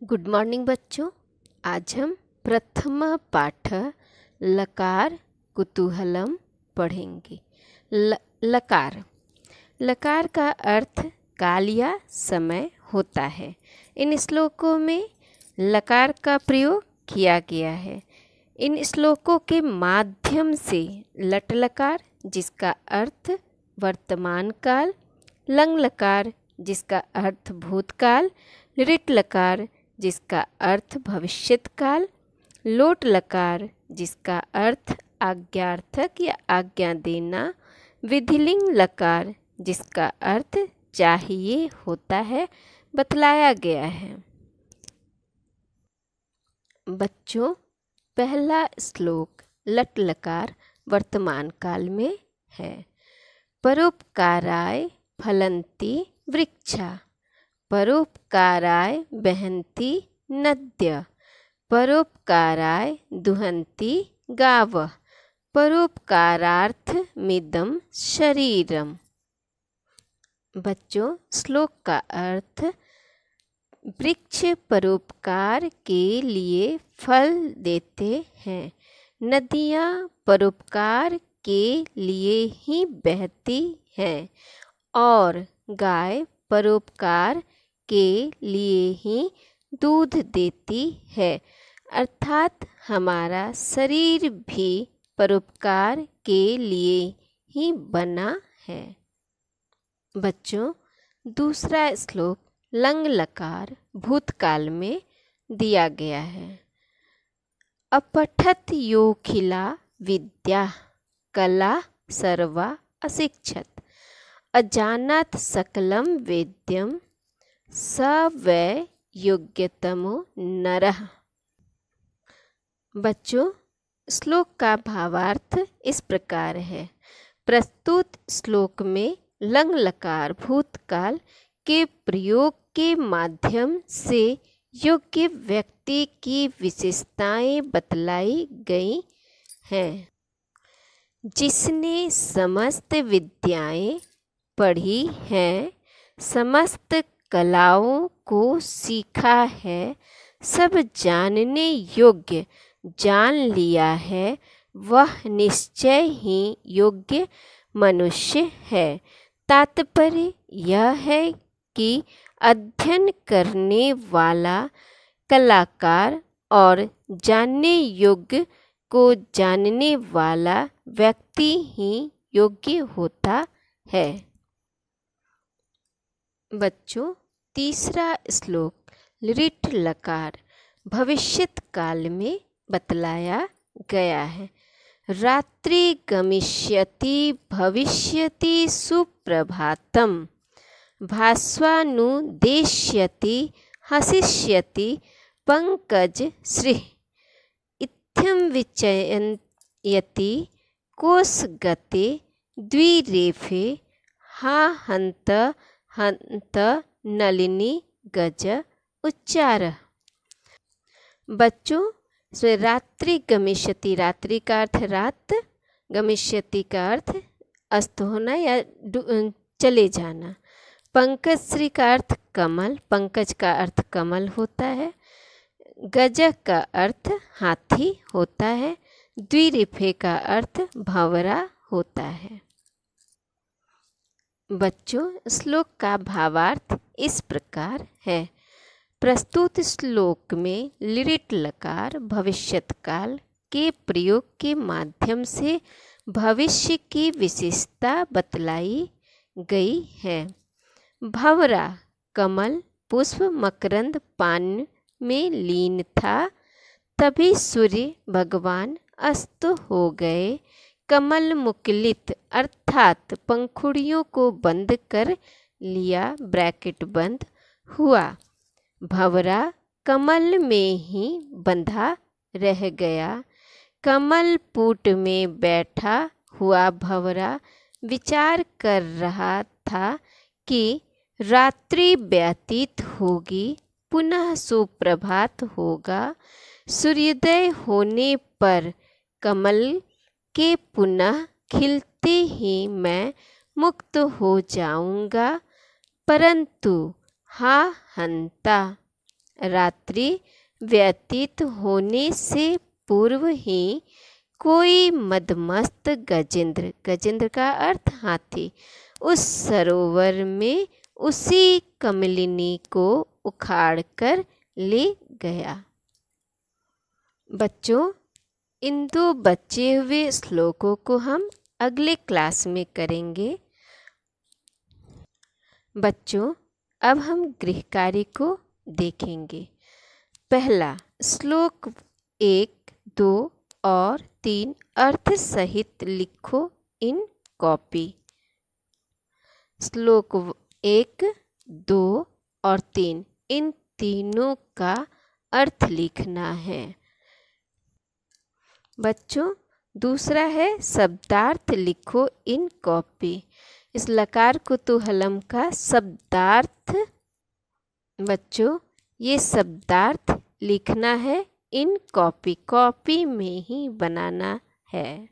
Good morning बच्चों। आज हम प्रथम पाठ लकार कुतूहलम पढ़ेंगे। लकार लकार का अर्थ काल या समय होता है। इन श्लोकों में लकार का प्रयोग किया गया है। इन श्लोकों के माध्यम से लट लकार जिसका अर्थ वर्तमान काल, लंग लकार जिसका अर्थ भूतकाल, रिट लकार जिसका अर्थ भविष्यत काल, लोट लकार जिसका अर्थ आज्ञार्थक या आज्ञा देना, विधिलिंग लकार जिसका अर्थ चाहिए होता है बतलाया गया है। बच्चों, पहला श्लोक लट लकार वर्तमान काल में है। परोपकाराय फलन्ति वृक्षा, परोपकाराय बहन्ति नद्य, परोपकाराय दुहन्ति गावः, परोपकारार्थमिदं शरीरम। बच्चों, श्लोक का अर्थ वृक्ष परोपकार के लिए फल देते हैं, नदियाँ परोपकार के लिए ही बहती हैं और गाय परोपकार के लिए ही दूध देती है। अर्थात हमारा शरीर भी परोपकार के लिए ही बना है। बच्चों, दूसरा श्लोक लंग लकार भूतकाल में दिया गया है। अपठत योखिला विद्या कला सर्वा अशिक्षत, अजानात सकलम वेद्यम स वै योग्यतमो नरः। बच्चों, श्लोक का भावार्थ इस प्रकार है। प्रस्तुत श्लोक में लंग लकार भूतकाल के प्रयोग के माध्यम से योग्य व्यक्ति की विशेषताएं बतलाई गई हैं। जिसने समस्त विद्याएं पढ़ी हैं, समस्त कलाओं को सीखा है, सब जानने योग्य जान लिया है, वह निश्चय ही योग्य मनुष्य है। तात्पर्य यह है कि अध्ययन करने वाला कलाकार और जानने योग्य को जानने वाला व्यक्ति ही योग्य होता है। बच्चों, तीसरा श्लोक लिट लकार भविष्यत काल में बतलाया गया है। रात्रि गमिष्यति भविष्यति सुप्रभातम, भास्वानुदेश्यति हसिष्यति पंकज श्रीः, इत्थं विचयन्ति कोशगते द्विरेफे हा हन्त हन्त नलिनी गज उच्चार। बच्चों, रात्रि गमिष्यति, रात्रि का अर्थ रात, गमिष्यति का अर्थ अस्त होना या चले जाना, पंकज श्री का अर्थ कमल, पंकज का अर्थ कमल होता है, गज का अर्थ हाथी होता है, द्विरेफे का अर्थ भंवरा होता है। बच्चों, श्लोक का भावार्थ इस प्रकार है। प्रस्तुत श्लोक में लिट लकार भविष्यत काल के प्रयोग के माध्यम से भविष्य की विशेषता बतलाई गई है। भंवरा कमल पुष्प मकरंद पान में लीन था, तभी सूर्य भगवान अस्त हो गए। कमल मुकुलित अर्थात पंखुड़ियों को बंद कर लिया, ब्रैकेट बंद हुआ। भंवरा कमल में ही बंधा रह गया। कमल पुट में बैठा हुआ भंवरा विचार कर रहा था कि रात्रि व्यतीत होगी, पुनः सुप्रभात होगा। सूर्योदय होने पर कमल के पुनः खिलते ही मैं मुक्त हो जाऊंगा, परंतु हा हंता रात्रि व्यतीत होने से पूर्व ही कोई मदमस्त गजेंद्र, गजेंद्र का अर्थ हाथी, उस सरोवर में उसी कमलिनी को उखाड़ कर ले गया। बच्चों, इन दो बचे हुए श्लोकों को हम अगले क्लास में करेंगे। बच्चों, अब हम गृह कार्य को देखेंगे। पहला, श्लोक 1, 2 और 3 अर्थ सहित लिखो इन कॉपी। श्लोक 1, 2 और 3 इन तीनों का अर्थ लिखना है। बच्चों, दूसरा है शब्दार्थ लिखो इन कॉपी। इस लकार कुतूहलम का शब्दार्थ, बच्चों ये शब्दार्थ लिखना है इन कॉपी, कॉपी में ही बनाना है।